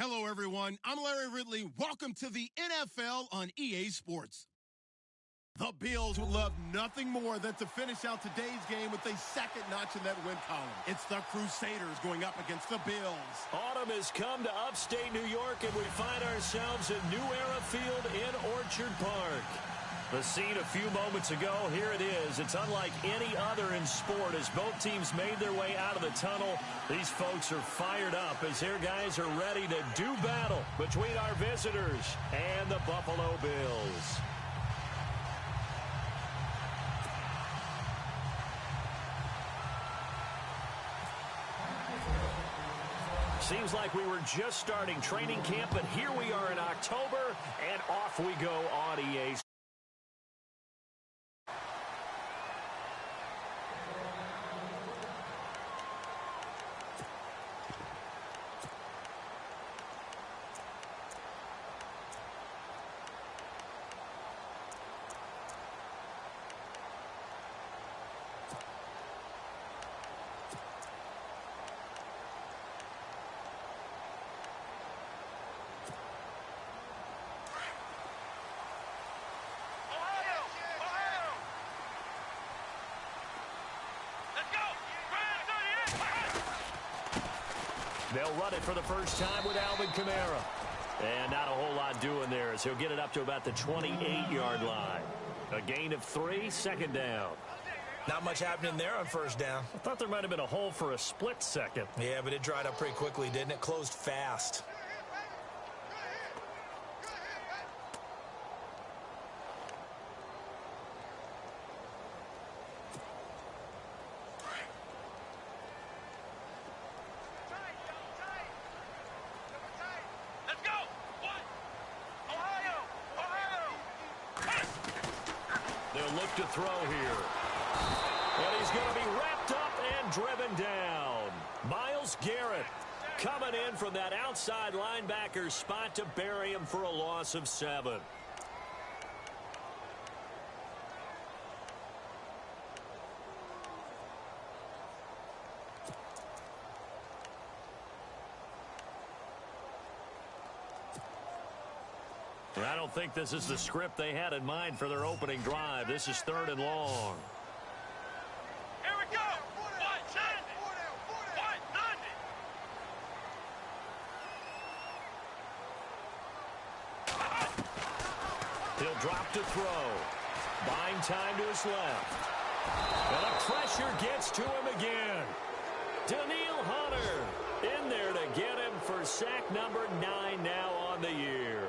Hello, everyone. I'm Larry Ridley. Welcome to the NFL on EA Sports. The Bills would love nothing more than to finish out today's game with a second notch in that win column. It's the Crusaders going up against the Bills. Autumn has come to upstate New York, and we find ourselves at New Era Field in Orchard Park. The scene a few moments ago, here it is. It's unlike any other in sport as both teams made their way out of the tunnel. These folks are fired up as their guys are ready to do battle between our visitors and the Buffalo Bills. Seems like we were just starting training camp, but here we are in October, and off we go on EA. They'll run it for the first time with Alvin Kamara. And not a whole lot doing there as he'll get it up to about the 28-yard line. A gain of 3, second down. Not much happening there on first down. I thought there might have been a hole for a split second. Yeah, but it dried up pretty quickly, didn't it? Closed fast. To throw here. And he's going to be wrapped up and driven down. Myles Garrett coming in from that outside linebacker spot to bury him for a loss of 7. I don't think this is the script they had in mind for their opening drive. This is 3rd and long. Here we go. 190. 190. He'll drop to throw. Buying time to his left. And the pressure gets to him again. Danielle Hunter in there to get him for sack number 9 now on the year.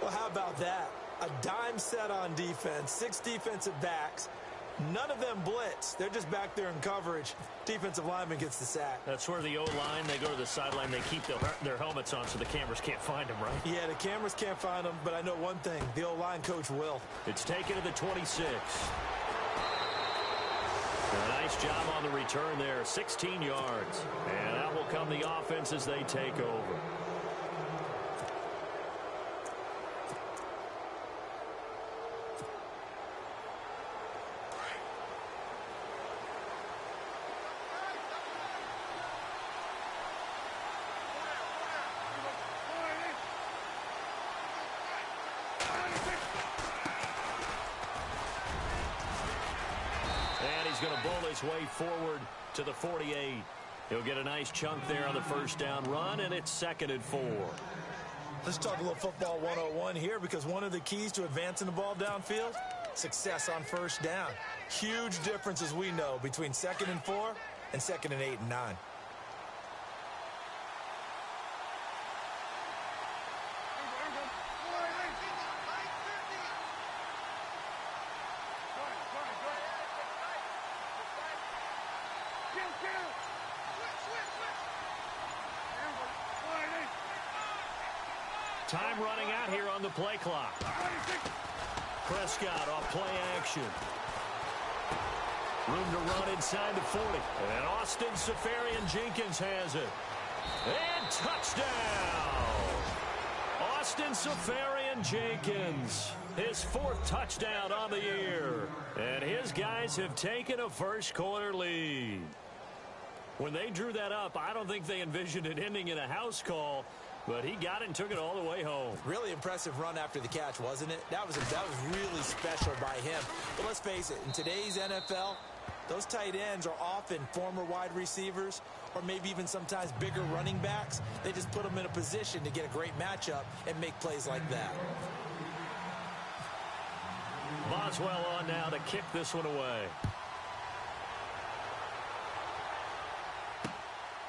Well, how about that? A dime set on defense, 6 defensive backs. None of them blitz. They're just back there in coverage. Defensive lineman gets the sack. That's where the O-line, they go to the sideline, they keep their helmets on so the cameras can't find them, right? Yeah, the cameras can't find them, but I know one thing. The O-line coach will. It's taken to the 26. A nice job on the return there, 16 yards. And out will come the offense as they take over. Going to bowl his way forward to the 48. He'll get a nice chunk there on the first down run, and it's 2nd and 4. Let's talk a little football 101 here, because one of the keys to advancing the ball downfield, success on first down. Huge difference, as we know, between 2nd and 4 and 2nd and 8 and 9. Time running out here on the play clock. Prescott off play action. Room to run inside the 40. And Austin Seferian-Jenkins has it. And touchdown! Austin Seferian-Jenkins, his 4th touchdown on the year. And his guys have taken a first-quarter lead. When they drew that up, I don't think they envisioned it ending in a house call. But he got it and took it all the way home. Really impressive run after the catch, wasn't it? That was really special by him. But let's face it, in today's NFL, those tight ends are often former wide receivers or maybe even sometimes bigger running backs. They just put them in a position to get a great matchup and make plays like that. Boswell on now to kick this one away.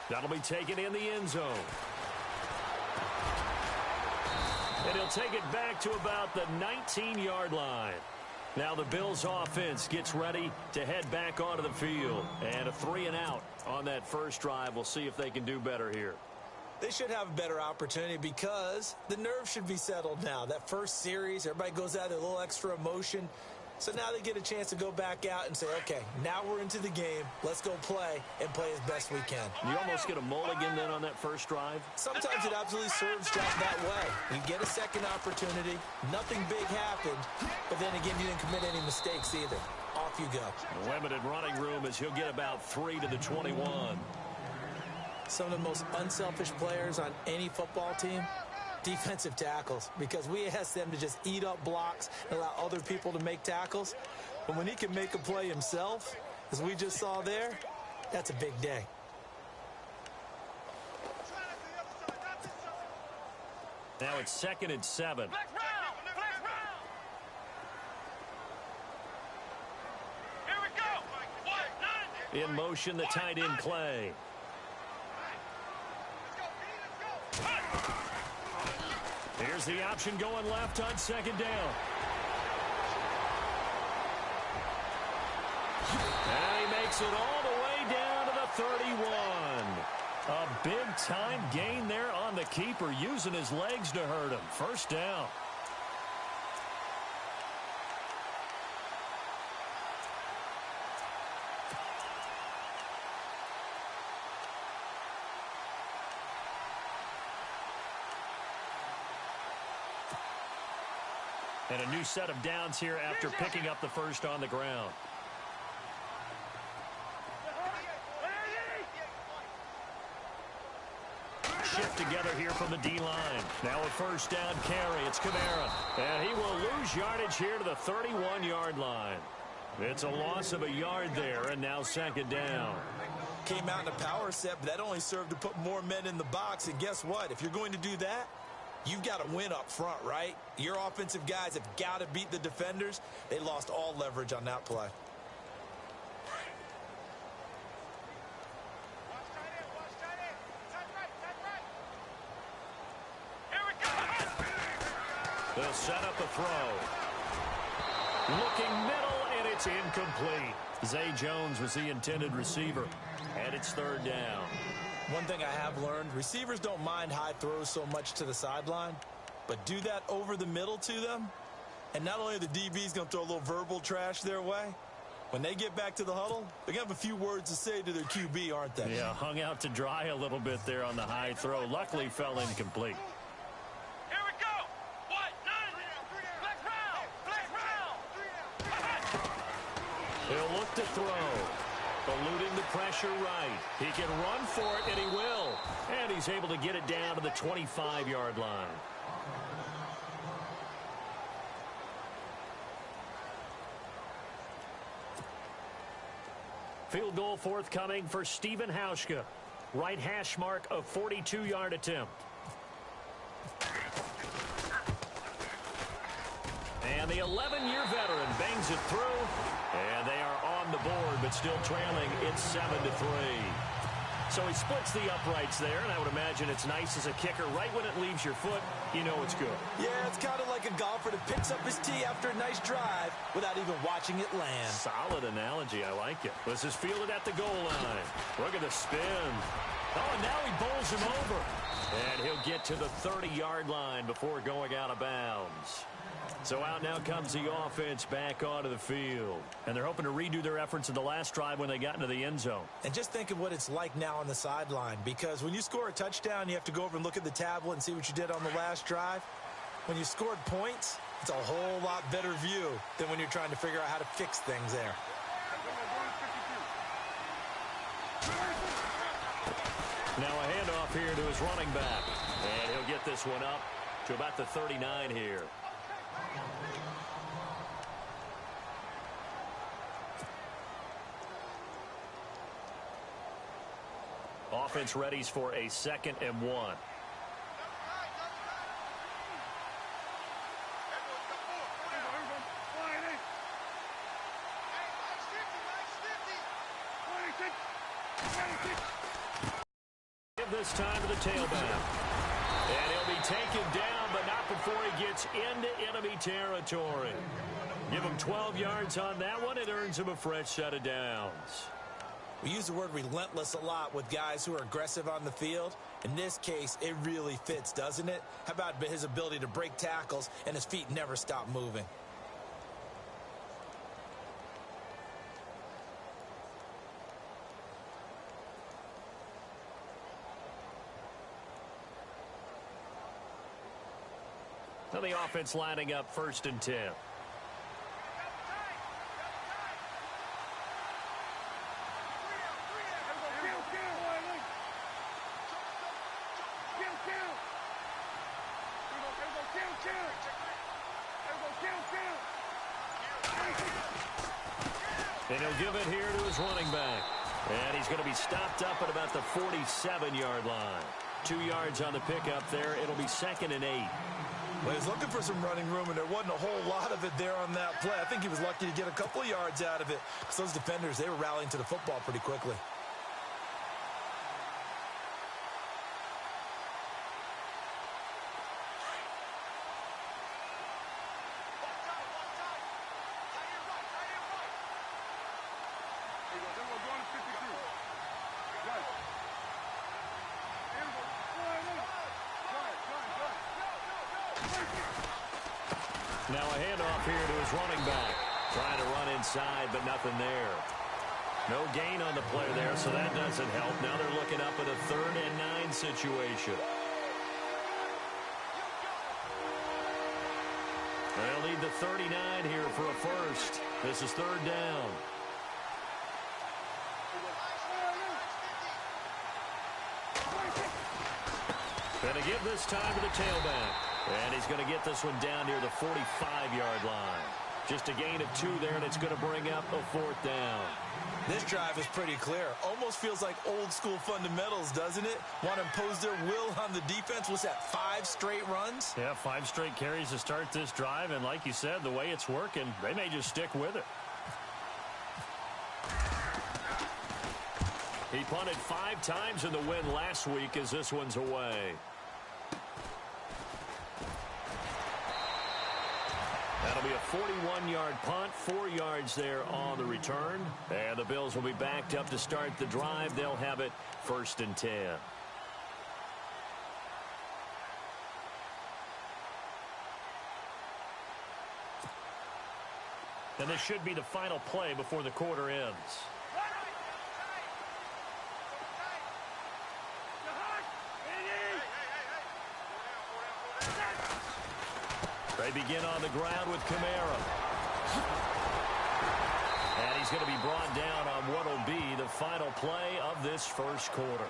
That'll be taken in the end zone. And he'll take it back to about the 19-yard line. Now the Bills offense gets ready to head back onto the field. And a 3-and-out on that first drive. We'll see if they can do better here. They should have a better opportunity because the nerves should be settled now. That first series, everybody goes out with a little extra emotion. So now they get a chance to go back out and say, okay, now we're into the game. Let's go play and play as best we can. You almost get a mulligan then on that first drive? Sometimes it absolutely serves just that way. You get a second opportunity. Nothing big happened. But then again, you didn't commit any mistakes either. Off you go. Limited running room as he'll get about 3 to the 21. Some of the most unselfish players on any football team, defensive tackles, because we ask them to just eat up blocks and allow other people to make tackles. But when he can make a play himself, as we just saw there, that's a big day. Now it's 2nd and 7. Here we go. In motion, the tight end Clay. Here's the option going left on 2nd down. And he makes it all the way down to the 31. A big-time gain there on the keeper, using his legs to hurt him. First down. And a new set of downs here after picking up the first on the ground. Shift together here from the D-line. Now a first down carry. It's Kamara. And he will lose yardage here to the 31-yard line. It's a loss of a yard there, and now 2nd down. Came out in a power set, but that only served to put more men in the box. And guess what? If you're going to do that, you've got to win up front, right? Your offensive guys have got to beat the defenders. They lost all leverage on that play. They'll set up a throw. Looking middle, and it's incomplete. Zay Jones was the intended receiver, and it's 3rd down. One thing I have learned, receivers don't mind high throws so much to the sideline, but do that over the middle to them, and not only are the DBs going to throw a little verbal trash their way, when they get back to the huddle, they're going to have a few words to say to their QB, aren't they? Yeah, hung out to dry a little bit there on the high throw. Luckily fell incomplete. Here we go. What? 9. Black round. He'll look to throw. Eluding the pressure right. He can run for it, and he will. And he's able to get it down to the 25-yard line. Field goal forthcoming for Stephen Hauschka. Right hash mark of 42-yard attempt. And the 11-year veteran bangs it through. And they are on the board, but still trailing. It's 7-3. So he splits the uprights there, and I would imagine it's nice as a kicker. Right when it leaves your foot, you know it's good. Yeah, it's kind of like a golfer that picks up his tee after a nice drive without even watching it land. Solid analogy. I like it. This is fielded at the goal line. Look at the spin. Oh, and now he bowls him over. And he'll get to the 30-yard line before going out of bounds. So out now comes the offense back onto the field. And they're hoping to redo their efforts in the last drive when they got into the end zone. And just think of what it's like now on the sideline, because when you score a touchdown, you have to go over and look at the tablet and see what you did on the last drive. When you scored points, it's a whole lot better view than when you're trying to figure out how to fix things there. Now a handoff here to his running back. And he'll get this one up to about the 39 here. Offense readies for a 2nd and 1. Give this time to the tailback. And he'll be taken down, but not before he gets into enemy territory. Give him 12 yards on that one. It earns him a fresh set of downs. We use the word relentless a lot with guys who are aggressive on the field. In this case, it really fits, doesn't it? How about his ability to break tackles and his feet never stop moving? Now the offense lining up 1st and 10. And he'll give it here to his running back. And he's going to be stopped up at about the 47-yard line. 2 yards on the pickup there. It'll be 2nd and 8. Well, he was looking for some running room, and there wasn't a whole lot of it there on that play. I think he was lucky to get a couple of yards out of it because those defenders, they were rallying to the football pretty quickly. Now a handoff here to his running back. Trying to run inside, but nothing there. No gain on the play there, so that doesn't help. Now they're looking up at a 3rd and 9 situation. They'll need the 39 here for a first. This is 3rd down. Going to give this time to the tailback. And he's going to get this one down near the 45-yard line. Just a gain of 2 there, and it's going to bring up a 4th down. This drive is pretty clear. Almost feels like old-school fundamentals, doesn't it? Want to impose their will on the defense. What's that, 5 straight runs? Yeah, 5 straight carries to start this drive. And like you said, the way it's working, they may just stick with it. He punted 5 times in the win last week as this one's away. That'll be a 41-yard punt, 4 yards there on the return. And the Bills will be backed up to start the drive. They'll have it 1st and 10. And this should be the final play before the quarter ends. They begin on the ground with Kamara. And he's going to be brought down on what will be the final play of this first quarter.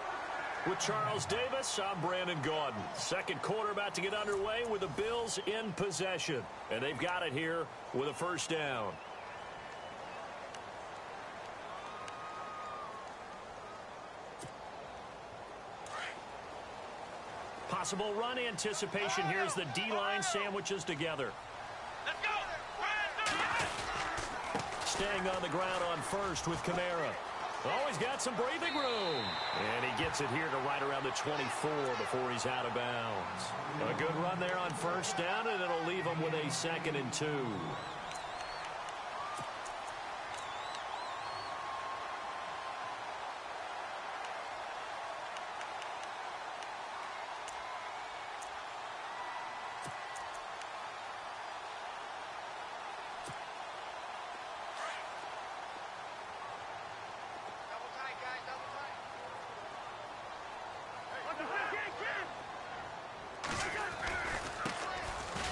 With Charles Davis, I'm Brandon Gaudin. Second quarter about to get underway with the Bills in possession. And they've got it here with a 1st down. Possible run anticipation. Here's the D-line sandwiches together. Let's go. Staying on the ground on 1st with Kamara. Oh, he's got some breathing room. And he gets it here to right around the 24 before he's out of bounds. A good run there on 1st down, and it'll leave him with a 2nd and 2.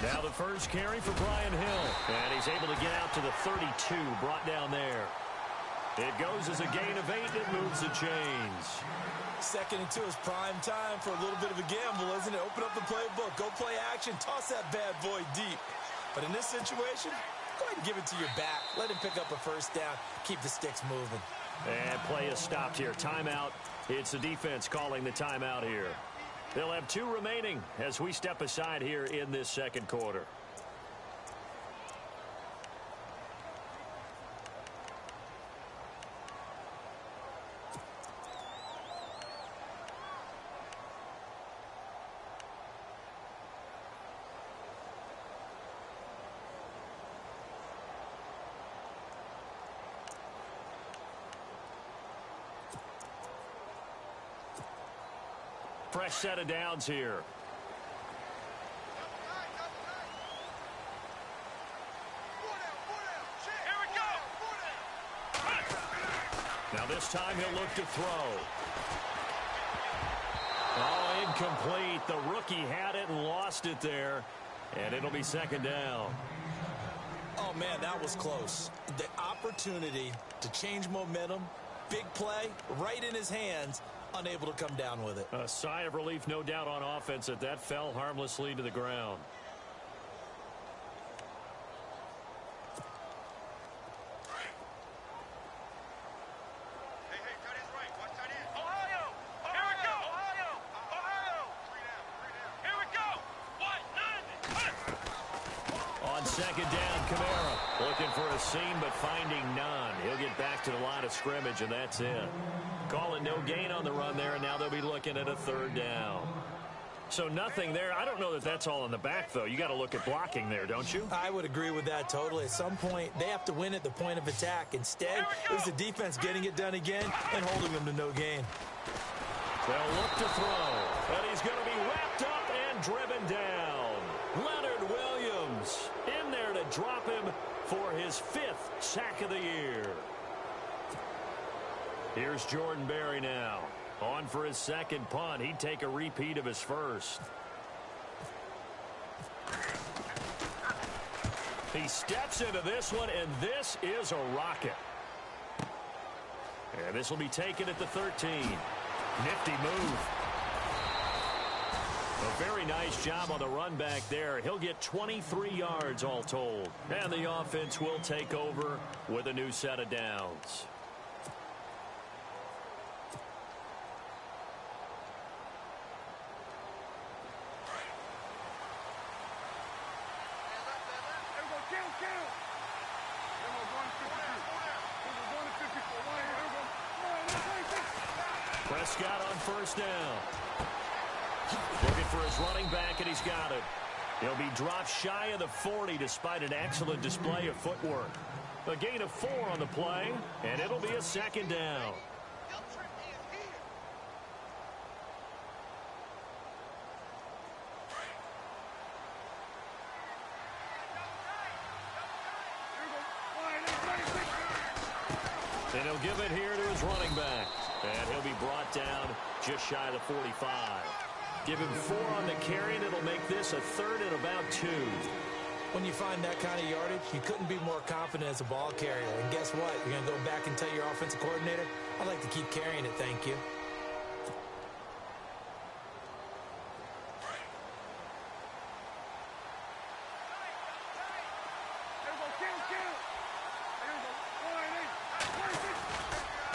Now the first carry for Brian Hill. And he's able to get out to the 32, brought down there. It goes as a gain of 8. It moves the chains. 2nd and 2 is prime time for a little bit of a gamble, isn't it? Open up the playbook, go play action, toss that bad boy deep. But in this situation, go ahead and give it to your back. Let him pick up a first down. Keep the sticks moving. And play is stopped here. Timeout. It's the defense calling the timeout here. They'll have 2 remaining as we step aside here in this second quarter. Fresh set of downs here. Now this time he'll look to throw. Oh, incomplete. The rookie had it and lost it there. And it'll be second down. Oh, man, that was close. The opportunity to change momentum, big play, right in his hands, unable to come down with it. A sigh of relief, no doubt, on offense that fell harmlessly to the ground. Second down, Kamara looking for a seam but finding none. He'll get back to the line of scrimmage, and that's it. Calling no gain on the run there, and now they'll be looking at a third down. So nothing there. I don't know that that's all in the back, though. You got to look at blocking there, don't you? I would agree with that totally. At some point, they have to win at the point of attack. Instead, it was the defense getting it done again and holding them to no gain. They'll look to throw, and he's going to be wrapped up and driven down. Leonard Williams in there to drop him for his 5th sack of the year. Here's Jordan Berry now. On for his second punt. He'd take a repeat of his first. He steps into this one, and this is a rocket. And this will be taken at the 13. Nifty move. A very nice job on the run back there. He'll get 23 yards all told. And the offense will take over with a new set of downs. Prescott on first down. Looking for his running back, and he's got it. He'll be dropped shy of the 40 despite an excellent display of footwork. A gain of 4 on the play, and it'll be a second down. And he'll give it here to his running back. And he'll be brought down just shy of the 45. Give him 4 on the carry, and it'll make this a 3rd and about 2. When you find that kind of yardage, you couldn't be more confident as a ball carrier. And guess what? You're going to go back and tell your offensive coordinator, I'd like to keep carrying it, thank you.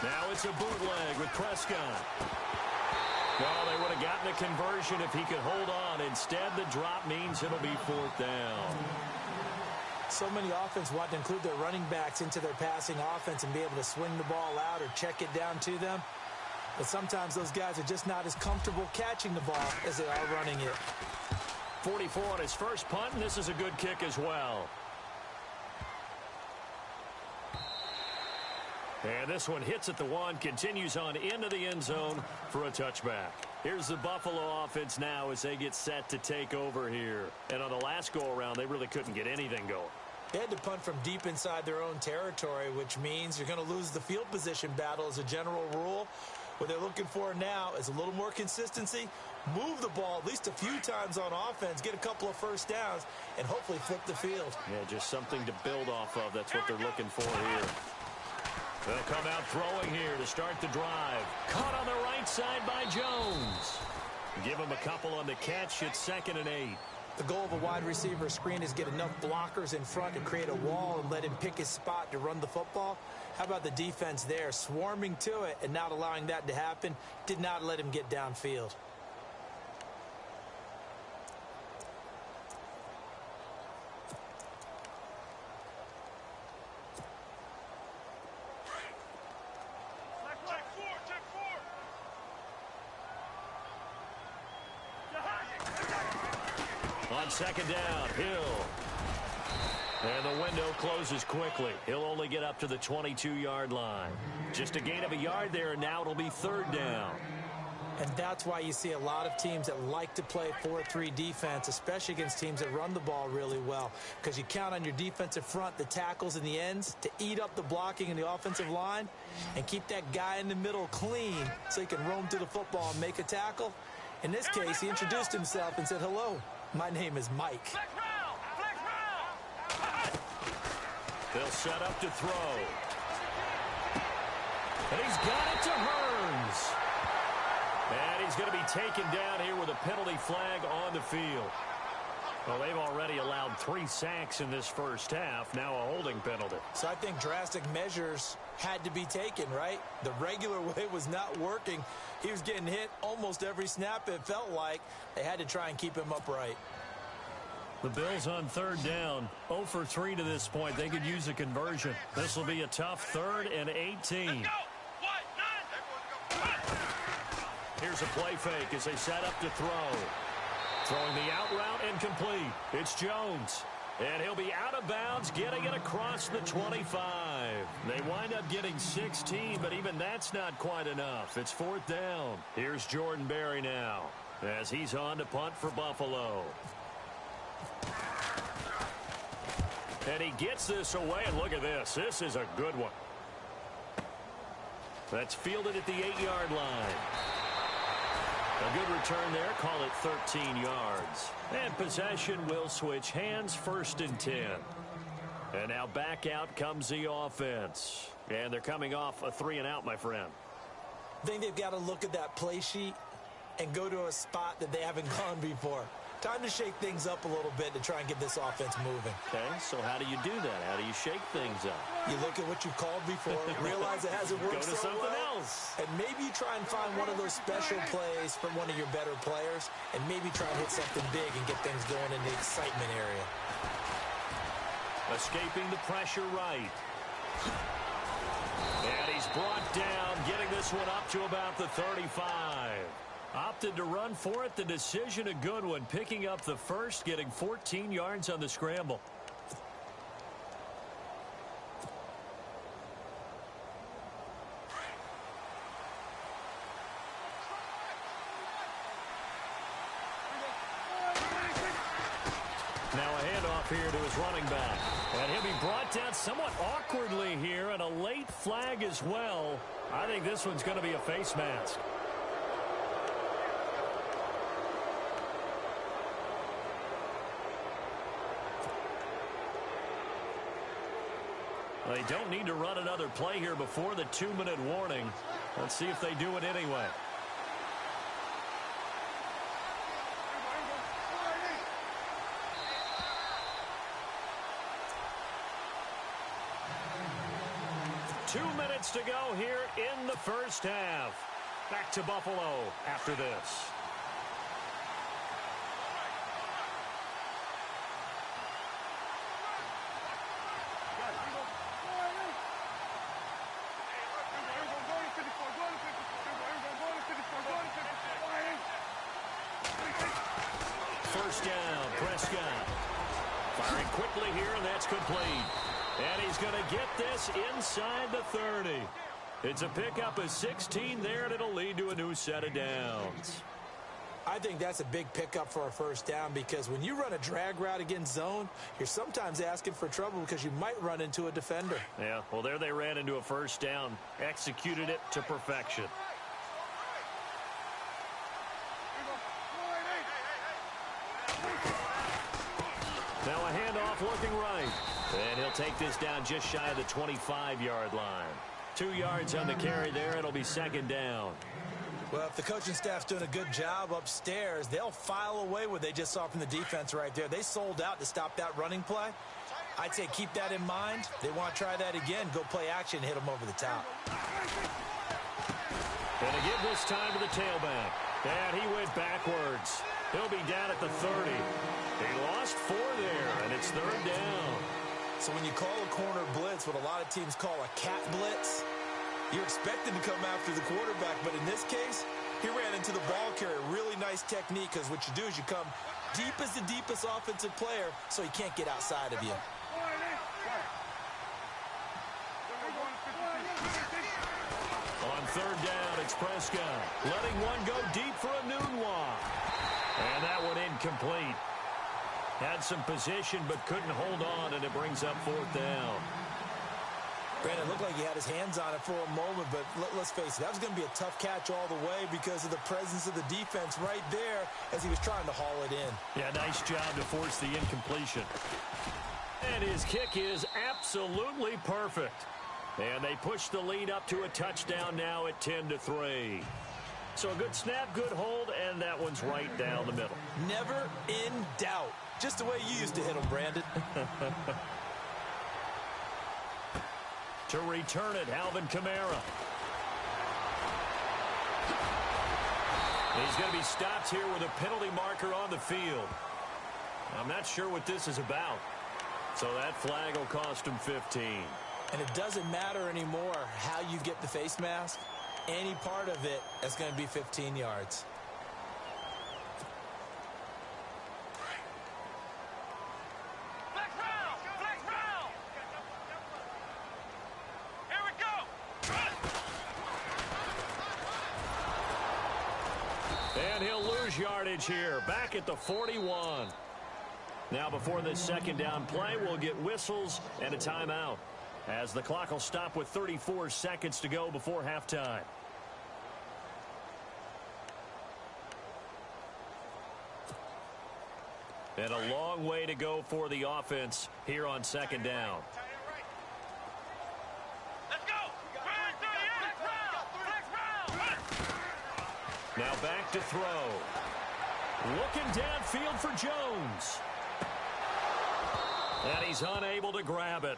Now it's a bootleg with Prescott. Well, they would have gotten a conversion if he could hold on. Instead, the drop means it'll be 4th down. So many offense want to include their running backs into their passing offense and be able to swing the ball out or check it down to them. But sometimes those guys are just not as comfortable catching the ball as they are running it. 44 on his first punt, and this is a good kick as well. And this one hits at the 1, continues on into the end zone for a touchback. Here's the Buffalo offense now as they get set to take over here. And on the last go-around, they really couldn't get anything going. They had to punt from deep inside their own territory, which means you're going to lose the field position battle as a general rule. What they're looking for now is a little more consistency, move the ball at least a few times on offense, get a couple of first downs, and hopefully flip the field. Yeah, just something to build off of. That's what they're looking for here. They'll come out throwing here to start the drive. Caught on the right side by Jones. Give him a couple on the catch. It's 2nd and 8. The goal of a wide receiver screen is get enough blockers in front to create a wall and let him pick his spot to run the football. How about the defense there, swarming to it and not allowing that to happen? Did not let him get downfield. On 2nd down, Hill. And the window closes quickly. He'll only get up to the 22-yard line. Just a gain of a yard there, and now it'll be 3rd down. And that's why you see a lot of teams that like to play 4-3 defense, especially against teams that run the ball really well, because you count on your defensive front, the tackles and the ends, to eat up the blocking in the offensive line and keep that guy in the middle clean so he can roam to the football and make a tackle. In this case, he introduced himself and said, "Hello, my name is Mike." They'll set up to throw. And he's got it to Hearns. And he's going to be taken down here with a penalty flag on the field. Well, they've already allowed 3 sacks in this first half. Now a holding penalty. So I think drastic measures had to be taken, right? The regular way was not working. He was getting hit almost every snap, it felt like. They had to try and keep him upright. The Bills on 3rd down, 0 for 3 to this point. They could use a conversion. This will be a tough 3rd and 18. Here's a play fake as they set up to throw. Throwing the out route incomplete. It's Jones. And he'll be out of bounds, getting it across the 25. They wind up getting 16, but even that's not quite enough. It's 4th down. Here's Jordan Berry now as he's on to punt for Buffalo. And he gets this away, and look at this. This is a good one. That's fielded at the 8-yard line. A good return there. Call it 13 yards. And possession will switch hands, 1st and 10. And now back out comes the offense. And they're coming off a 3-and-out, my friend. I think they've got to look at that play sheet and go to a spot that they haven't gone before. Time to shake things up a little bit to try and get this offense moving. Okay, so how do you do that? How do you shake things up? You look at what you called before, realize it hasn't worked Go to so something well, else. and maybe you try and find one of those special plays from one of your better players, and maybe try and hit something big and get things going in the excitement area. Escaping the pressure right. And he's brought down, getting this one up to about the 35. Opted to run for it. The decision a good one. Picking up the first, getting 14 yards on the scramble. Now a handoff here to his running back. And he'll be brought down somewhat awkwardly here, and a late flag as well. I think this one's going to be a face mask. They don't need to run another play here before the 2-minute warning. Let's see if they do it anyway. Two minutes to go here in the first half. Back to Buffalo after this. First down, Prescott. Firing quickly here, and that's complete. And he's going to get this inside the 30. It's a pickup of 16 there, and it'll lead to a new set of downs. I think that's a big pickup for a first down, because when you run a drag route against zone, you're sometimes asking for trouble because you might run into a defender. Yeah, well, there they ran into a first down, executed it to perfection. Now a handoff looking right. And he'll take this down just shy of the 25-yard line. 2 yards on the carry there. It'll be second down. Well, if the coaching staff's doing a good job upstairs, they'll file away what they just saw from the defense right there. They sold out to stop that running play. I'd say keep that in mind. They want to try that again. Go play action and hit them over the top. And to give this time to the tailback. And he went backwards. He'll be down at the 30. He lost 4 there, and it's third down. So when you call a corner blitz, what a lot of teams call a cat blitz, you're expected to come after the quarterback. But in this case, he ran into the ball carrier. Really nice technique, because what you do is you come deep as the deepest offensive player so he can't get outside of you. On third down, it's Prescott. Letting one go deep for a noon walk. And that one incomplete. Had some position but couldn't hold on, and it brings up fourth down. Brandon, it looked like he had his hands on it for a moment, but let's face it, that was going to be a tough catch all the way because of the presence of the defense right there as he was trying to haul it in. Yeah, nice job to force the incompletion. And his kick is absolutely perfect. And they push the lead up to a touchdown now at 10-3. So a good snap, good hold, and that one's right down the middle. Never in doubt. Just the way you used to hit them, Brandon. To return it, Alvin Kamara. He's going to be stopped here with a penalty marker on the field. I'm not sure what this is about. So that flag will cost him 15. And it doesn't matter anymore how you get the face mask. Any part of it is going to be 15 yards. Flex round! Flex round! Here we go! And he'll lose yardage here. Back at the 41. Now before this second down play, we'll get whistles and a timeout, as the clock will stop with 34 seconds to go before halftime. And a long way to go for the offense here on second down. Let's go! Now back to throw. Looking downfield for Jones. And he's unable to grab it.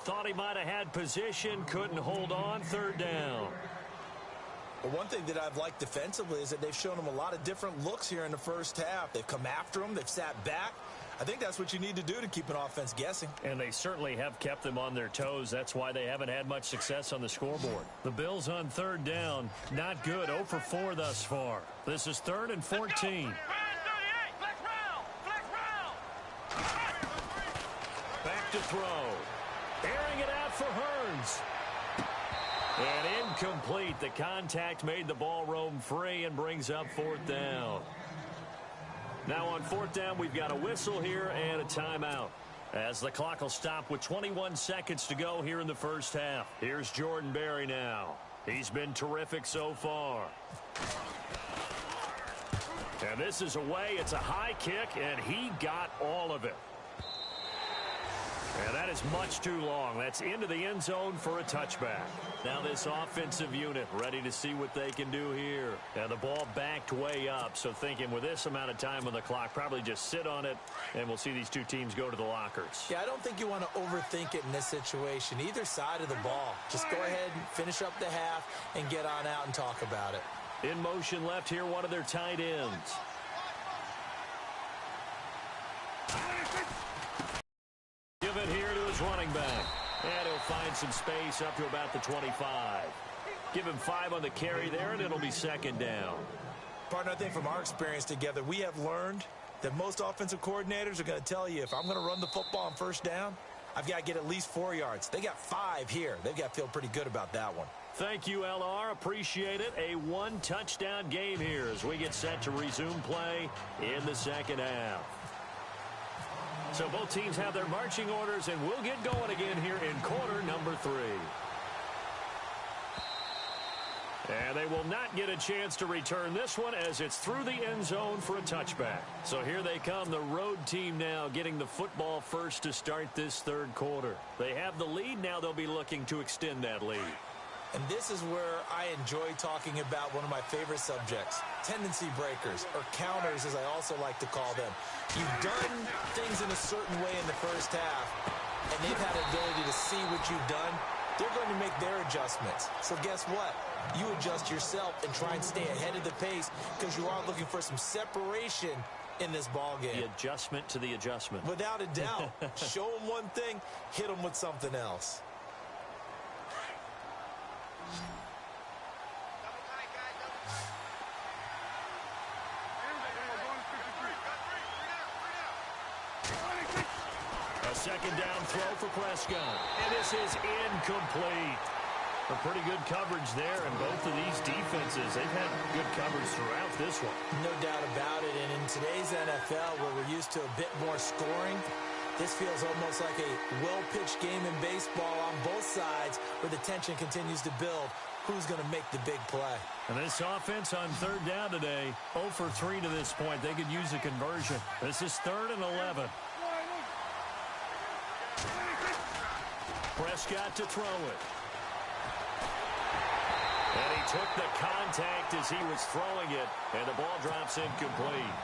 Thought he might have had position, couldn't hold on, third down. Well, one thing that I've liked defensively is that they've shown him a lot of different looks here in the first half. They've come after him. They've sat back. I think that's what you need to do to keep an offense guessing. And they certainly have kept them on their toes. That's why they haven't had much success on the scoreboard. The Bills on third down, not good. 0 for 4 thus far. This is 3rd and 14. Back to throw. Airing it out for Hearns. And incomplete. The contact made the ball roam free and brings up fourth down. Now on fourth down, we've got a whistle here and a timeout, as the clock will stop with 21 seconds to go here in the first half. Here's Jordan Berry now. He's been terrific so far. And this is away. It's a high kick, and he got all of it. And that is much too long. That's into the end zone for a touchback. Now this offensive unit ready to see what they can do here. And the ball backed way up. So thinking with this amount of time on the clock, probably just sit on it, and we'll see these two teams go to the lockers. Yeah, I don't think you want to overthink it in this situation. Either side of the ball. Just go ahead and finish up the half and get on out and talk about it. In motion left here, one of their tight ends. Give it here to his running back. And he'll find some space up to about the 25. Give him 5 on the carry there, and it'll be second down. Partner, I think from our experience together, we have learned that most offensive coordinators are going to tell you, if I'm going to run the football on first down, I've got to get at least 4 yards. They got 5 here. They've got to feel pretty good about that one. Thank you, LR. Appreciate it. A 1-touchdown game here as we get set to resume play in the second half. So both teams have their marching orders, and we'll get going again here in quarter number 3. And they will not get a chance to return this one as it's through the end zone for a touchback. So here they come, the road team now getting the football first to start this third quarter. They have the lead. Now they'll be looking to extend that lead. And this is where I enjoy talking about one of my favorite subjects, tendency breakers, or counters as I also like to call them. You've done things in a certain way in the first half, and they've had the ability to see what you've done. They're going to make their adjustments. So guess what? You adjust yourself and try and stay ahead of the pace because you are looking for some separation in this ball game. The adjustment to the adjustment. Without a doubt. Show them one thing, hit them with something else. A second down throw for Prescott. And this is incomplete. A pretty good coverage there, and both of these defenses, they've had good coverage throughout this one. No doubt about it, and in today's NFL, where we're used to a bit more scoring, this feels almost like a well-pitched game in baseball on both sides where the tension continues to build. Who's going to make the big play? And this offense on third down today, 0 for 3 to this point. They could use a conversion. This is 3rd and 11. Prescott to throw it. And he took the contact as he was throwing it, and the ball drops incomplete.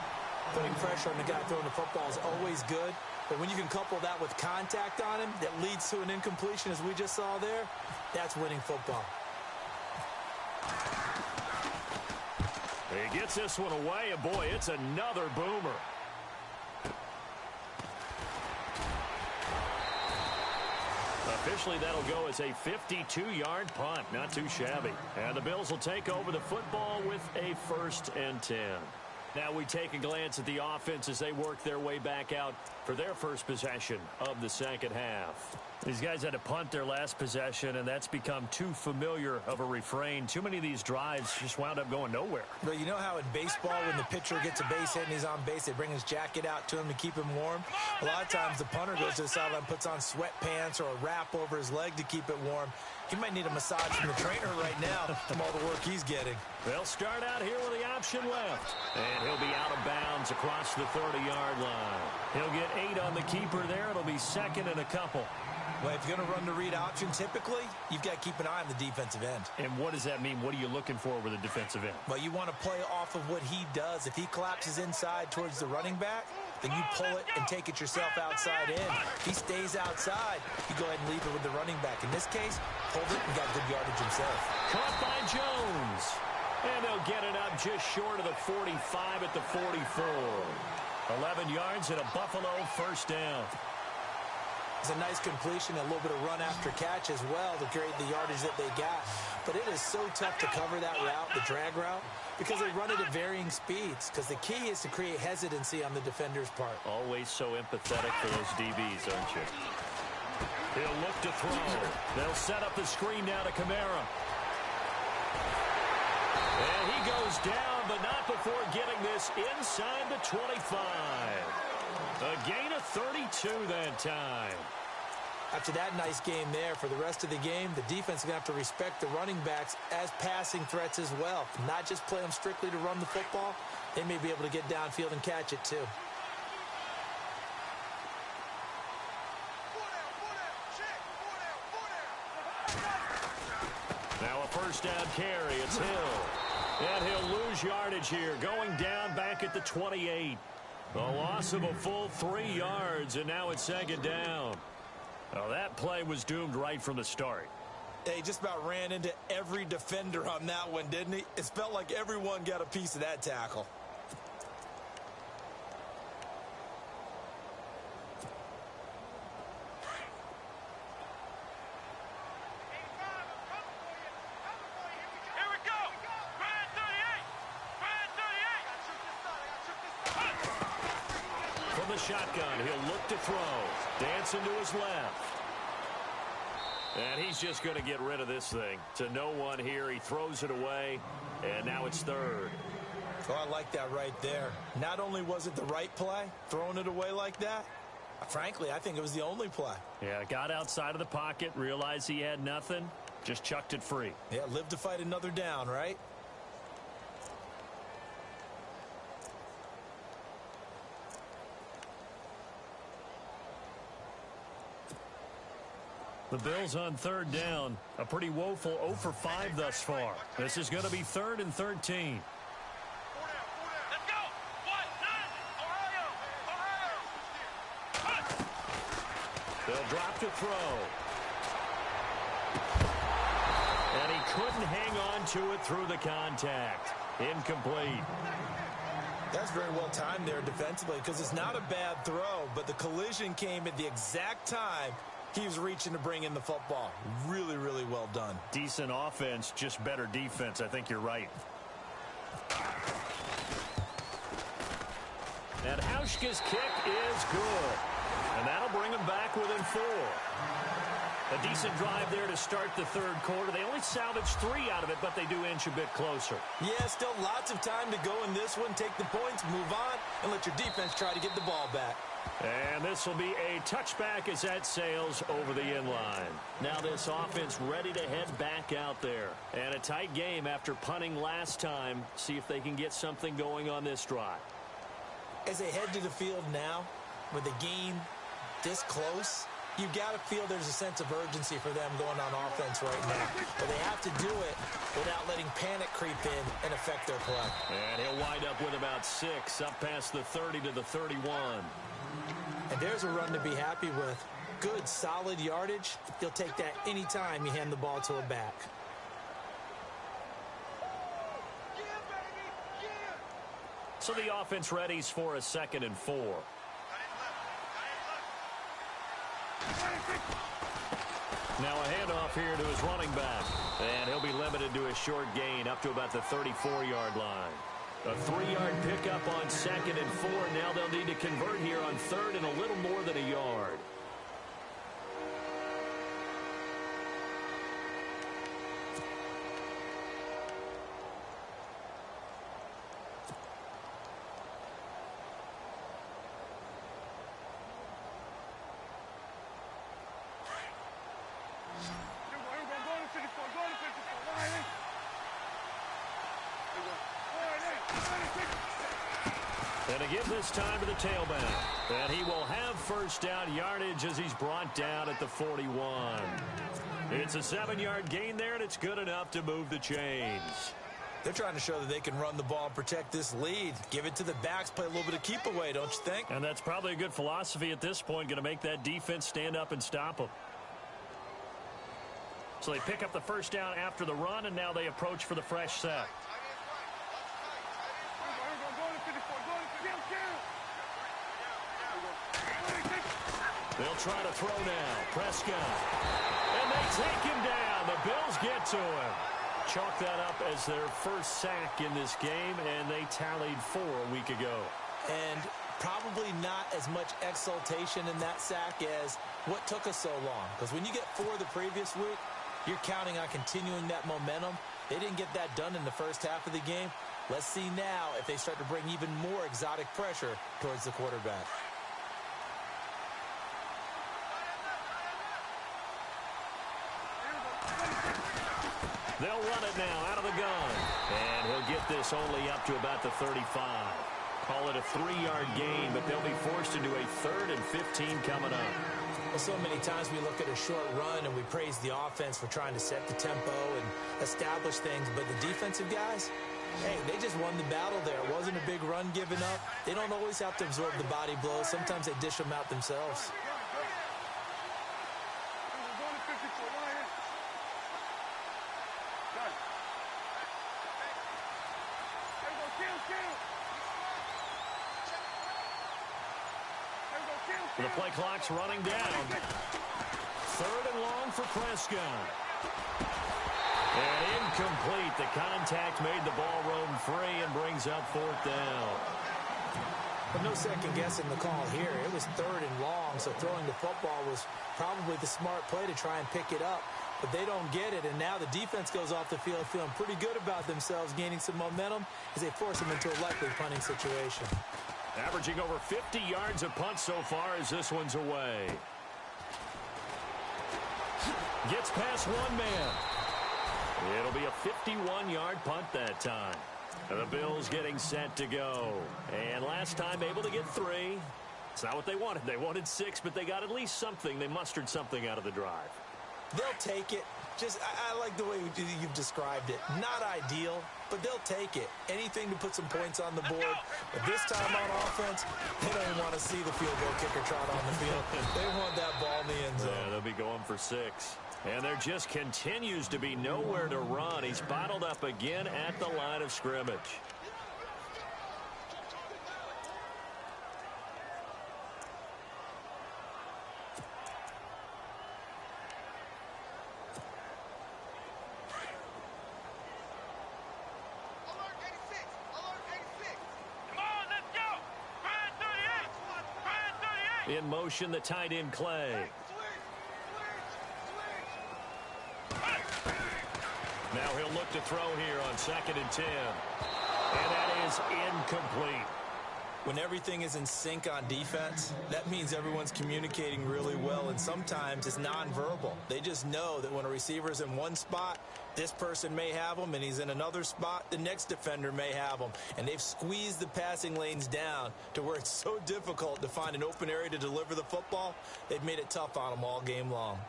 Putting pressure on the guy throwing the football is always good, but when you can couple that with contact on him that leads to an incompletion, as we just saw there, that's winning football. He gets this one away, and boy, it's another boomer. Officially, that'll go as a 52-yard punt. Not too shabby. And the Bills will take over the football with a 1st and 10. Now we take a glance at the offense as they work their way back out for their first possession of the second half. These guys had to punt their last possession, and that's become too familiar of a refrain. Too many of these drives just wound up going nowhere. But you know how in baseball, when the pitcher gets a base hit and he's on base, they bring his jacket out to him to keep him warm? A lot of times the punter goes to the sideline, puts on sweatpants or a wrap over his leg to keep it warm. He might need a massage from the trainer right now from all the work he's getting. They'll start out here with the option left. And he'll be out of bounds across the 30-yard line. He'll get 8 on the keeper there. It'll be 2nd and a couple. Well, if you're going to run the read option, typically, you've got to keep an eye on the defensive end. And what does that mean? What are you looking for with a defensive end? Well, you want to play off of what he does. If he collapses inside towards the running back, then you pull it and take it yourself outside in. If he stays outside, you go ahead and leave it with the running back. In this case, pulled it and got good yardage himself. Caught by Jones. And they'll get it up just short of the 45 at the 44. 11 yards and a Buffalo 1st down. It's a nice completion, a little bit of run after catch as well to create the yardage that they got. But it is so tough to cover that route, the drag route, because they run it at varying speeds. Because the key is to create hesitancy on the defender's part. Always so empathetic for those DBs, aren't you? He'll look to throw. They'll set up the screen now to Kamara. And he goes down, but not before getting this inside the 25. A gain of 32 that time. After that nice game there, for the rest of the game, the defense is going to have to respect the running backs as passing threats as well. Not just play them strictly to run the football. They may be able to get downfield and catch it too. Now a 1st down carry. It's Hill. And he'll lose yardage here, going down back at the 28. A loss of a full 3 yards, and now it's 2nd down. Well, that play was doomed right from the start. He just about ran into every defender on that one, didn't he? It felt like everyone got a piece of that tackle. Shotgun. He'll look to throw. Dancing to his left. And he's just going to get rid of this thing. To no one here. He throws it away. And now it's 3rd. Oh, I like that right there. Not only was it the right play, throwing it away like that, frankly, I think it was the only play. Yeah, got outside of the pocket, realized he had nothing. Just chucked it free. Yeah, live to fight another down, right? The Bills on third down. A pretty woeful 0 for 5 thus far. This is going to be 3rd and 13. Let's go. 1-9. Ohio. They'll drop to throw. And he couldn't hang on to it through the contact. Incomplete. That's very well timed there defensively because it's not a bad throw, but the collision came at the exact time he was reaching to bring in the football. Really, really well done. Decent offense, just better defense. I think you're right. And Hauschka's kick is good. And that'll bring him back within 4. A decent drive there to start the third quarter. They only salvaged 3 out of it, but they do inch a bit closer. Yeah, still lots of time to go in this one. Take the points, move on, and let your defense try to get the ball back. And this will be a touchback as that sails over the inline. Now this offense ready to head back out there. And a tight game after punting last time. See if they can get something going on this drive. As they head to the field now, with the game this close, you've got to feel there's a sense of urgency for them going on offense right now. But they have to do it without letting panic creep in and affect their play. And he'll wind up with about 6 up past the 30 to the 31. And there's a run to be happy with. Good, solid yardage. You'll take that anytime you hand the ball to a back. So the offense readies for a 2nd and 4. Now a handoff here to his running back. And he'll be limited to a short gain up to about the 34-yard line. A 3-yard pickup on 2nd and 4. Now they'll need to convert here on 3rd and a little more than a yard. And again this time to the tailback. And he will have first down yardage as he's brought down at the 41. It's a 7-yard gain there, and it's good enough to move the chains. They're trying to show that they can run the ball and protect this lead. Give it to the backs, play a little bit of keep away, don't you think? And that's probably a good philosophy at this point, going to make that defense stand up and stop them. So they pick up the first down after the run, and now they approach for the fresh set. They'll try to throw now. Prescott. And they take him down. The Bills get to him. Chalk that up as their first sack in this game, and they tallied 4 a week ago. And probably not as much exultation in that sack as what took us so long. Because when you get 4 the previous week, you're counting on continuing that momentum. They didn't get that done in the first half of the game. Let's see now if they start to bring even more exotic pressure towards the quarterback. They'll run it now out of the gun. And he'll get this only up to about the 35. Call it a 3-yard gain, but they'll be forced into a 3rd and 15 coming up. Well, so many times we look at a short run and we praise the offense for trying to set the tempo and establish things. But the defensive guys, hey, they just won the battle there. It wasn't a big run given up. They don't always have to absorb the body blows. Sometimes they dish them out themselves. The play clock's running down. 3rd and long for Prescott. And incomplete. The contact made the ball roam free and brings up 4th down. But no second guessing the call here. It was 3rd and long, so throwing the football was probably the smart play to try and pick it up. But they don't get it, and now the defense goes off the field feeling pretty good about themselves, gaining some momentum as they force them into a likely punting situation. Averaging over 50 yards a punt so far as this one's away. Gets past one man. It'll be a 51-yard punt that time. The Bills getting set to go. And last time able to get 3. It's not what they wanted. They wanted 6, but they got at least something. They mustered something out of the drive. They'll take it. I like the way you've described it. Not ideal, but they'll take it. Anything to put some points on the board. But this time on offense, they don't even want to see the field goal kicker trot on the field. They want that ball in the end zone. Yeah, they'll be going for 6. And there just continues to be nowhere to run. He's bottled up again at the line of scrimmage. In motion, the tight end, Clay. Now he'll look to throw here on 2nd and 10. And that is incomplete. When everything is in sync on defense, that means everyone's communicating really well, and sometimes it's nonverbal. They just know that when a receiver's in one spot, this person may have him, and he's in another spot, the next defender may have him. And they've squeezed the passing lanes down to where it's so difficult to find an open area to deliver the football. They've made it tough on them all game long.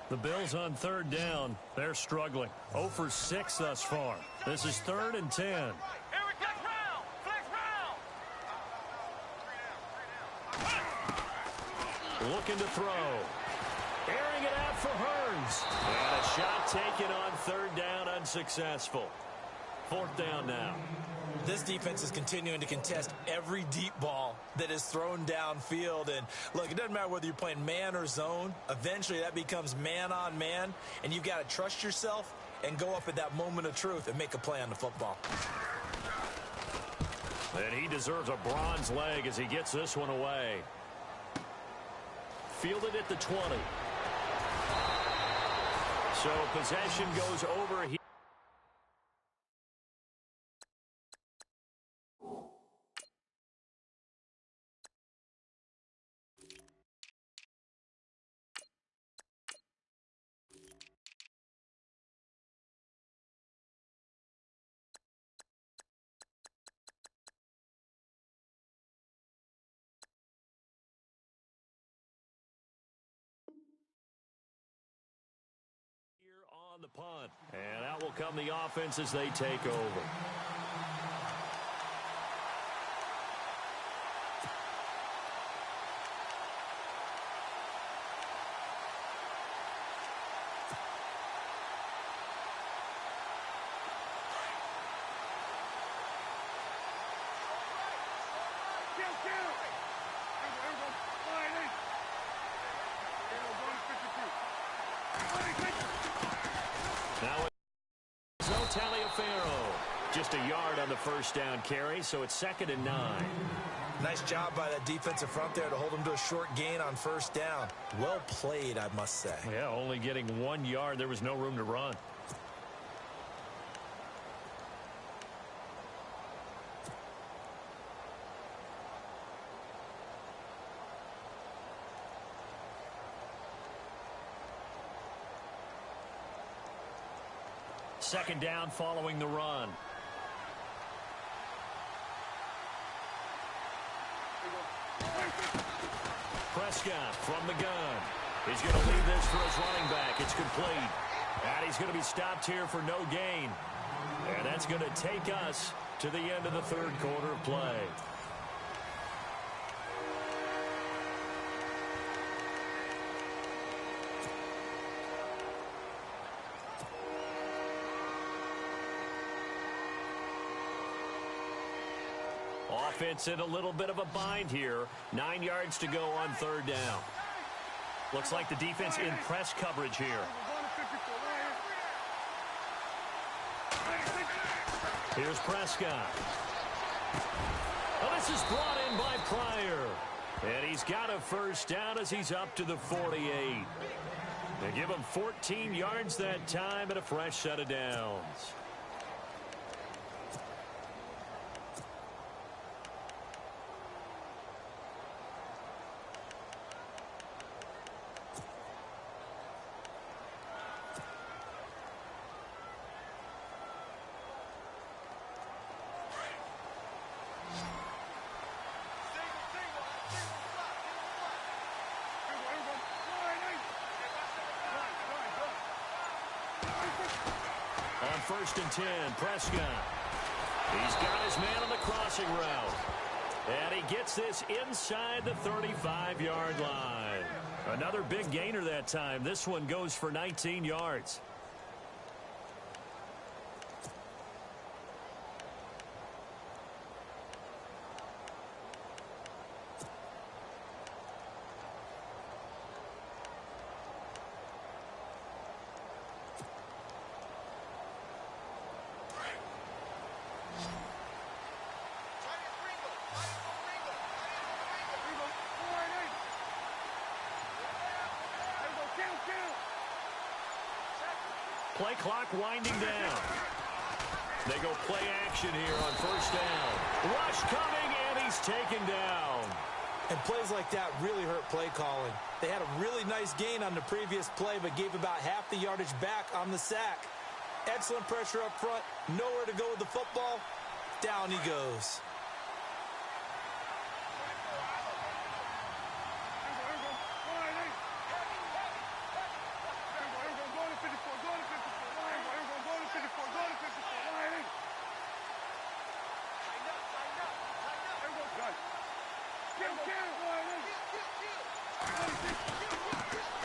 The Bills on 3rd down. They're struggling. 0 for 6 thus far. This is 3rd and 10. Looking to throw. Airing it out for Hearns. And a shot taken on 3rd down, unsuccessful. 4th down now. This defense is continuing to contest every deep ball that is thrown downfield. And look, it doesn't matter whether you're playing man or zone. Eventually that becomes man on man. And you've got to trust yourself and go up at that moment of truth and make a play on the football. And he deserves a bronze leg as he gets this one away. Fielded at the 20. So possession goes over here. On the punt, and out will come the offense as they take over. Now it's no Taliaferro. Just a yard on the 1st down carry, so it's 2nd and 9. Nice job by that defensive front there to hold him to a short gain on 1st down. Well played, I must say. Yeah, only getting 1 yard. There was no room to run. Second down following the run. Prescott from the gun. He's going to leave this for his running back. It's complete. And he's going to be stopped here for no gain. And that's going to take us to the end of the 3rd quarter of play. Offense in a little bit of a bind here. 9 yards to go on 3rd down. Looks like the defense in press coverage here. Here's Prescott. Well, this is brought in by Pryor. And he's got a 1st down as he's up to the 48. They give him 14 yards that time and a fresh set of downs. first and 10. Prescott. He's got his man on the crossing route. And he gets this inside the 35-yard line. Another big gainer that time. This one goes for 19 yards. Play clock winding down. They go play action here on first down. Rush coming, and he's taken down. And plays like that really hurt play calling. They had a really nice gain on the previous play, but gave about half the yardage back on the sack. Excellent pressure up front. Nowhere to go with the football. Down he goes.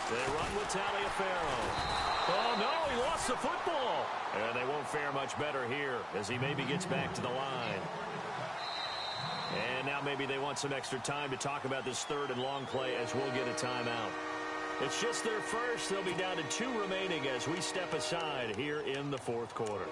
They run with Taliaferro. Oh, no, he lost the football. And they won't fare much better here as he maybe gets back to the line. And now maybe they want some extra time to talk about this third and long play as we'll get a timeout. It's just their first. They'll be down to 2 remaining as we step aside here in the fourth quarter.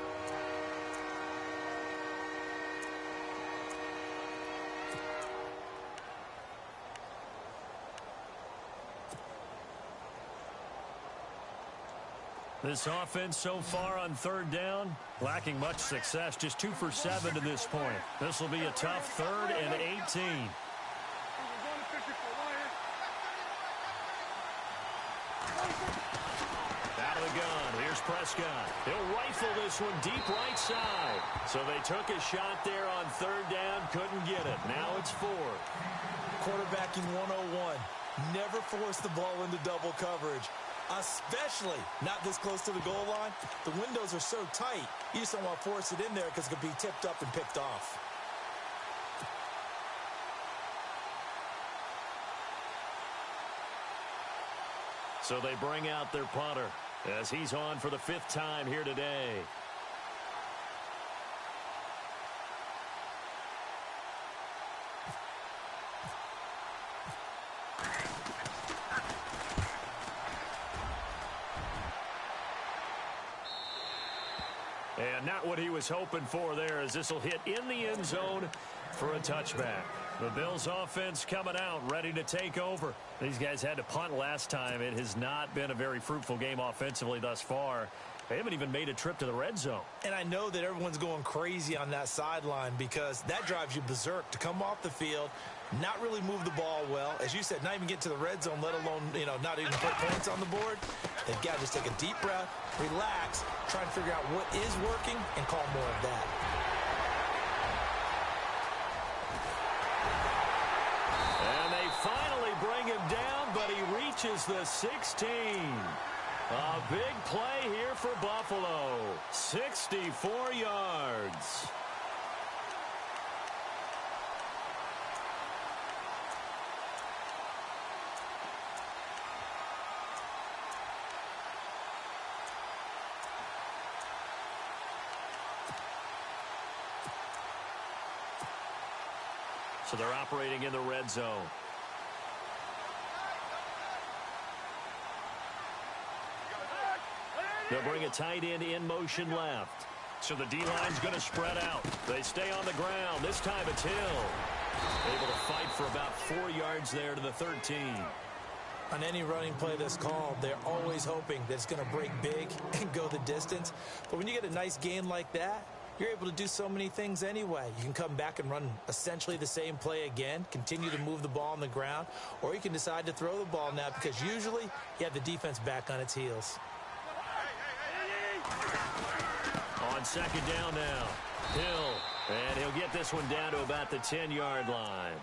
This offense so far on third down, lacking much success, just 2 for 7 to this point. This will be a tough 3rd and 18. Out of the gun, here's Prescott. He'll rifle this one deep right side. So they took a shot there on third down, couldn't get it. Now it's 4. Quarterbacking 101. Never force the ball into double coverage. Especially not this close to the goal line. The windows are so tight, you just don't want to force it in there because it could be tipped up and picked off. So they bring out their punter as he's on for the 5th time here today. And not what he was hoping for there, as this will hit in the end zone for a touchback. The Bills offense coming out, ready to take over. These guys had to punt last time. It has not been a very fruitful game offensively thus far. They haven't even made a trip to the red zone. And I know that everyone's going crazy on that sideline because that drives you berserk to come off the field, not really move the ball well. As you said, not even get to the red zone, let alone, not even put points on the board. They've got to just take a deep breath, relax, try and figure out what is working, and call more of that. And they finally bring him down, but he reaches the 16. A big play here for Buffalo. 64 yards. So they're operating in the red zone. They'll bring a tight end in motion left. So the D-line's going to spread out. They stay on the ground. This time it's Hill. Able to fight for about 4 yards there to the 13. On any running play that's called, they're always hoping that it's going to break big and go the distance. But when you get a nice gain like that, you're able to do so many things anyway. You can come back and run essentially the same play again, continue to move the ball on the ground, or you can decide to throw the ball now because usually you have the defense back on its heels. On second down now, Hill, and he'll get this one down to about the 10-yard line.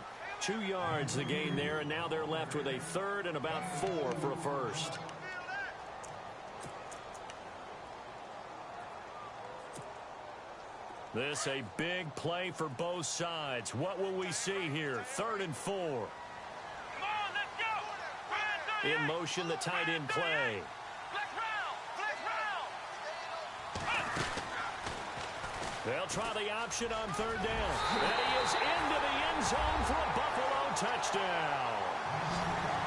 2 yards the gain there, and now they're left with a 3rd and about 4 for a first. This a big play for both sides. What will we see here? 3rd and 4. Come on, let's go. In motion, the tight end play. Flex round. They'll try the option on 3rd down. And he is into the end zone for a Buffalo touchdown.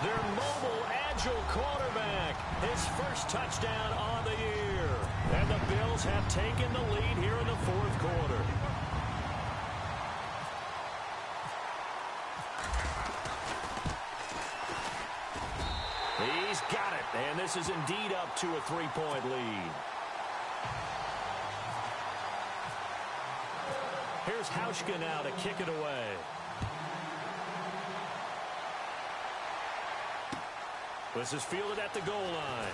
Their mobile, agile quarterback, his first touchdown on the year. And the Bills have taken the lead here in the 4th quarter. He's got it, and this is indeed up to a 3-point lead. Here's Hauschka now to kick it away. This is fielded at the goal line.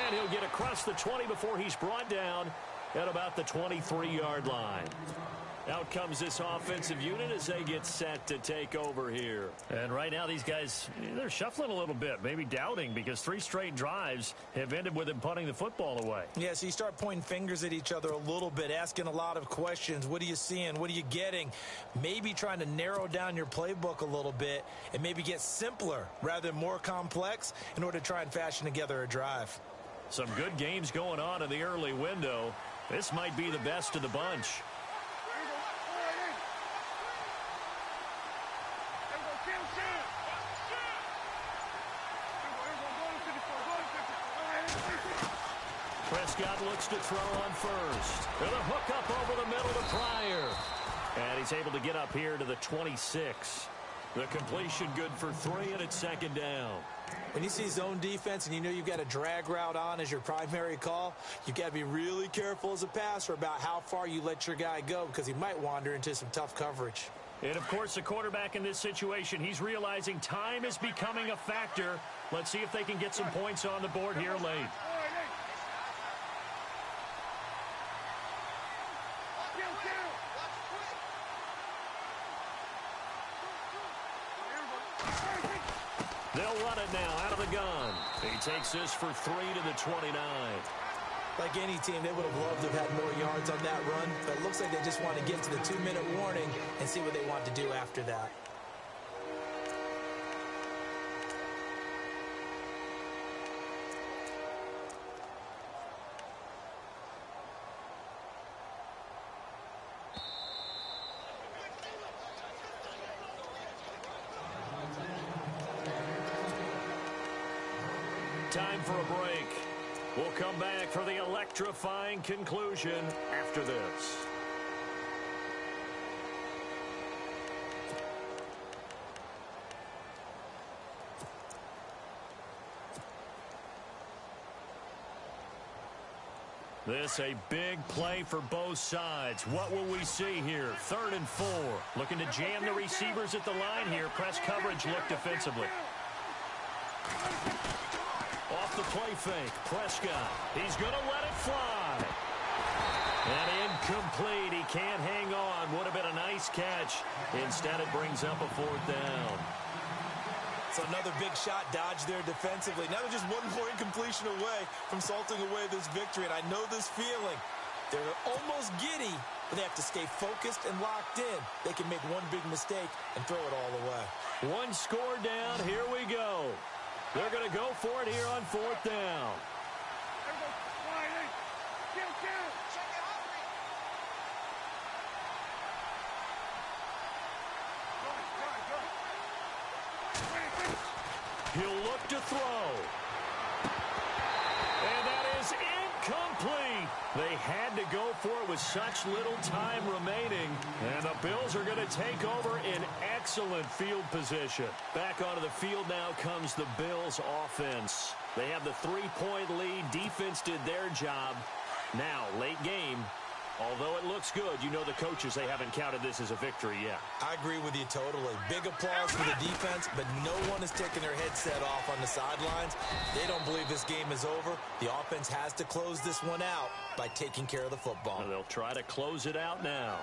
And he'll get across the 20 before he's brought down at about the 23-yard line. Out comes this offensive unit as they get set to take over here. And right now these guys, they're shuffling a little bit, maybe doubting, because 3 straight drives have ended with them punting the football away. Yeah, so you start pointing fingers at each other a little bit, asking a lot of questions. What are you seeing? What are you getting? Maybe trying to narrow down your playbook a little bit and maybe get simpler rather than more complex in order to try and fashion together a drive. Some good games going on in the early window. This might be the best of the bunch. Prescott looks to throw on first. With a hook up over the middle to Pryor. And he's able to get up here to the 26. The completion good for 3, and it's 2nd down. When you see zone defense and you know you've got a drag route on as your primary call, you've got to be really careful as a passer about how far you let your guy go, because he might wander into some tough coverage. And, of course, the quarterback in this situation, he's realizing time is becoming a factor. Let's see if they can get some points on the board here late. They'll run it now out of the gun. He takes this for 3 to the 29. Like any team, they would have loved to have had more yards on that run, but it looks like they just want to get to the 2-minute warning and see what they want to do after that. Time for a break. We'll come back for the electrifying conclusion after this. This a big play for both sides. What will we see here? 3rd and 4. Looking to jam the receivers at the line here. Press coverage look defensively. Off the play fake, Prescott. He's going to let it fly. And incomplete. He can't hang on. Would have been a nice catch. Instead, it brings up a 4th down. So another big shot dodged there defensively. Now they're just 1 more incompletion away from salting away this victory. And I know this feeling. They're almost giddy, but they have to stay focused and locked in. They can make one big mistake and throw it all away. 1 score down. Here we go. They're going to go for it here on 4th down. He'll look to throw. And that is incomplete. They had to go for it with such little time remaining. And the Bills are going to take over in excellent field position. Back onto the field now comes the Bills offense. They have the 3-point lead. Defense did their job. Now, late game. Although it looks good, you know the coaches, they haven't counted this as a victory yet. I agree with you totally. Big applause for the defense, but no one is taking their headset off on the sidelines. They don't believe this game is over. The offense has to close this one out by taking care of the football. And they'll try to close it out now.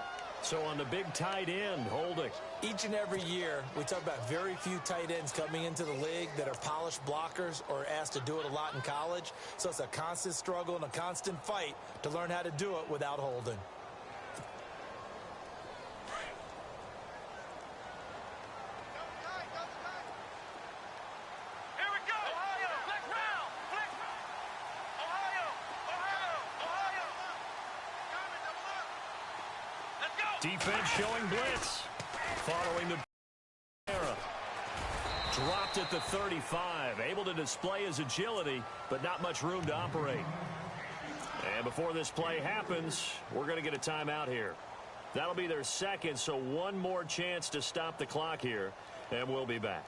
So on the big tight end, holding. Each and every year, we talk about very few tight ends coming into the league that are polished blockers or asked to do it a lot in college. So it's a constant struggle and a constant fight to learn how to do it without holding. Defense showing blitz. Following the era. Dropped at the 35. Able to display his agility, but not much room to operate. And before this play happens, we're going to get a timeout here. That'll be their second, so one more chance to stop the clock here, and we'll be back.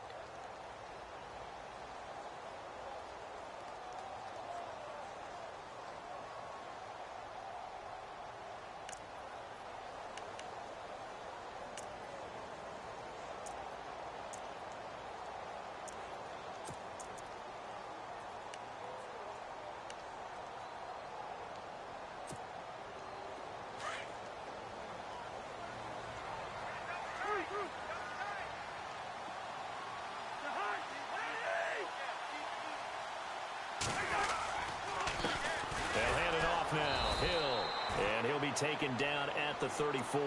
They'll hand it off now. Hill. And he'll be taken down at the 34.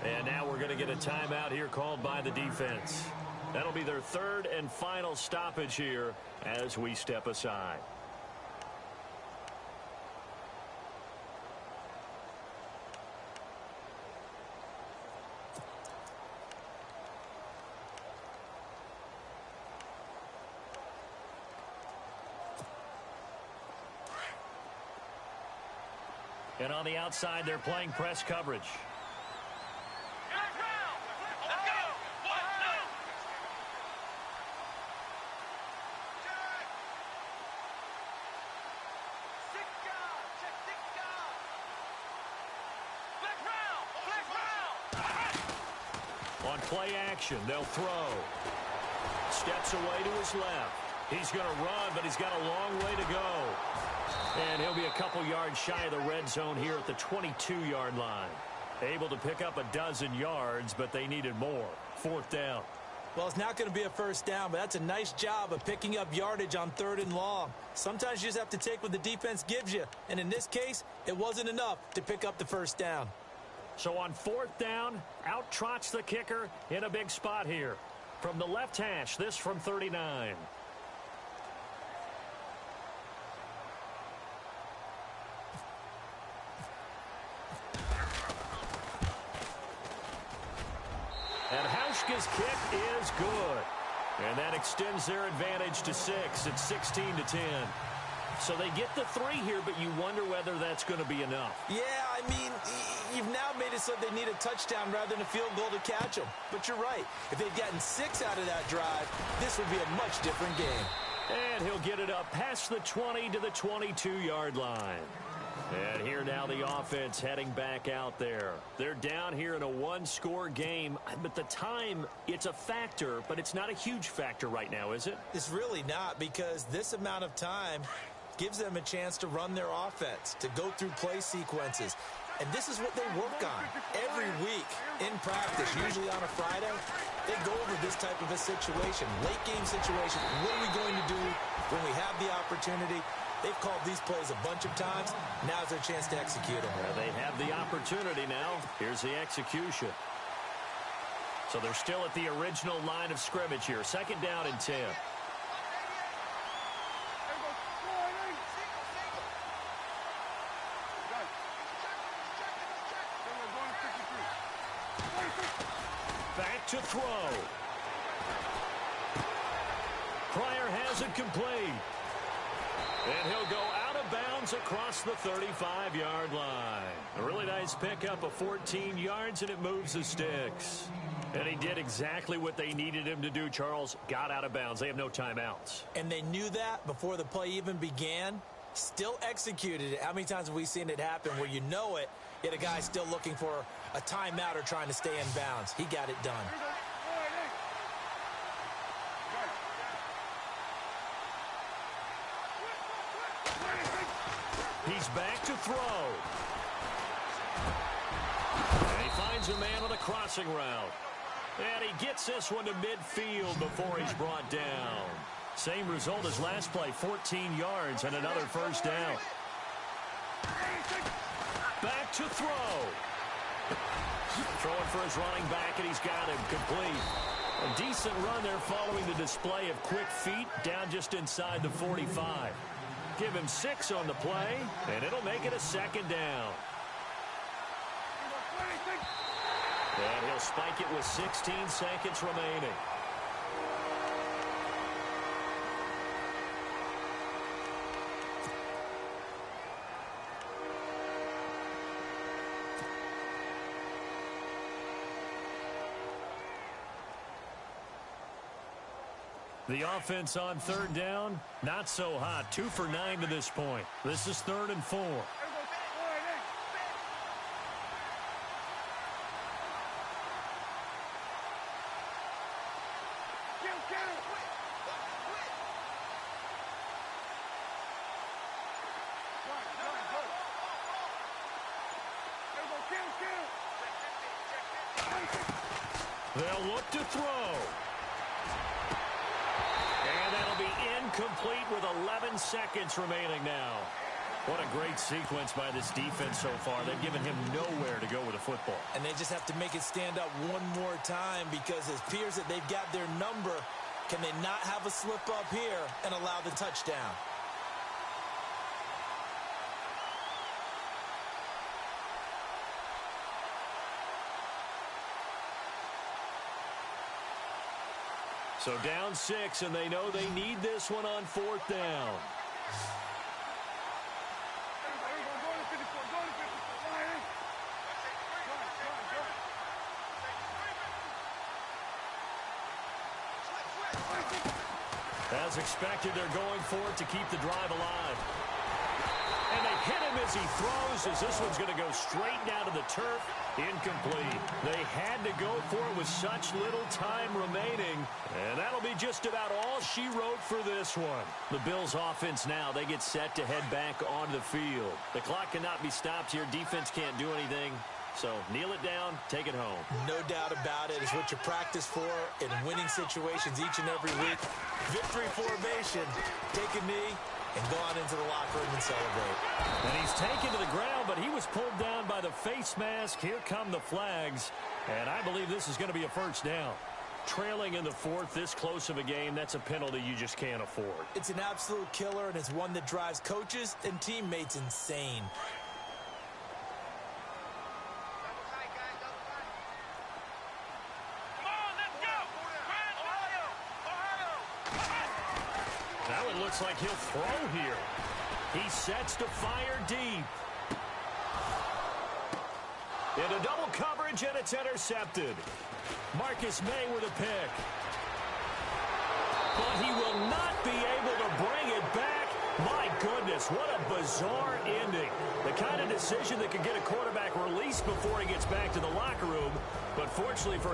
And now we're going to get a timeout here called by the defense. That'll be their third and final stoppage here as we step aside. And on the outside, they're playing press coverage. On play action, they'll throw. Steps away to his left. He's going to run, but he's got a long way to go. And he'll be a couple yards shy of the red zone here at the 22-yard line. Able to pick up a dozen yards, but they needed more. Fourth down. Well, it's not going to be a first down, but that's a nice job of picking up yardage on 3rd and long. Sometimes you just have to take what the defense gives you. And in this case, it wasn't enough to pick up the first down. So on 4th down, out trots the kicker in a big spot here. From the left hash, this from 39. And Hauschka's kick is good. And that extends their advantage to 6. It's 16-10. So they get the 3 here, but you wonder whether that's going to be enough. Yeah, I mean, you've now made it so they need a touchdown rather than a field goal to catch them. But you're right. If they'd gotten 6 out of that drive, this would be a much different game. And he'll get it up past the 20 to the 22-yard line. And here now the offense heading back out there. They're down here in a one-score game. But the time, it's a factor, but it's not a huge factor right now, is it? It's really not, because this amount of time gives them a chance to run their offense, to go through play sequences. And this is what they work on every week in practice, usually on a Friday. They go over this type of a situation, late game situation. What are we going to do when we have the opportunity? They've called these plays a bunch of times. Now's their chance to execute them. They have the opportunity now. Here's the execution. So they're still at the original line of scrimmage here. 2nd down and 10. Back to throw. Pryor has it complete. And he'll go out of bounds across the 35-yard line. A really nice pickup of 14 yards, and it moves the sticks. And he did exactly what they needed him to do, Charles. Got out of bounds. They have no timeouts. And they knew that before the play even began. Still executed it. How many times have we seen it happen where you know it, yet a guy's still looking for a timeout or trying to stay in bounds? He got it done. He's back to throw. finds a man on a crossing route. And he gets this one to midfield before he's brought down. Same result as last play, 14 yards and another first down. Back to throw. Throwing for his running back, and he's got him complete. A decent run there following the display of quick feet down just inside the 45. Give him 6 on the play, and it'll make it a second down. And he'll spike it with 16 seconds remaining. The offense on third down, not so hot. 2 for 9 to this point. This is 3rd and 4. They'll look to throw. And that'll be incomplete with 11 seconds remaining now. What a great sequence by this defense so far. They've given him nowhere to go with the football. And they just have to make it stand up one more time because it appears that they've got their number. Can they not have a slip up here and allow the touchdown? So down 6, and they know they need this one on 4th down. As expected, they're going for it to keep the drive alive. And they hit him as he throws, as this one's going to go straight down to the turf. Incomplete. They had to go for it with such little time remaining. And that'll be just about all she wrote for this one. The Bills' offense now, they get set to head back onto the field. The clock cannot be stopped here. Defense can't do anything. So kneel it down, take it home. No doubt about it. It's what you practice for in winning situations each and every week. Victory formation. Take a knee and go on into the locker room and celebrate. And he's taken to the ground, but he was pulled down by the face mask. Here come the flags. And I believe this is going to be a first down. Trailing in the 4th, this close of a game, that's a penalty you just can't afford. It's an absolute killer, and it's one that drives coaches and teammates insane. Now it looks like he'll throw here. He sets to fire deep. Into double coverage, and it's intercepted. Marcus May with a pick. But he will not be able to bring it back. My goodness, what a bizarre ending. The kind of decision that could get a quarterback released before he gets back to the locker room. But fortunately for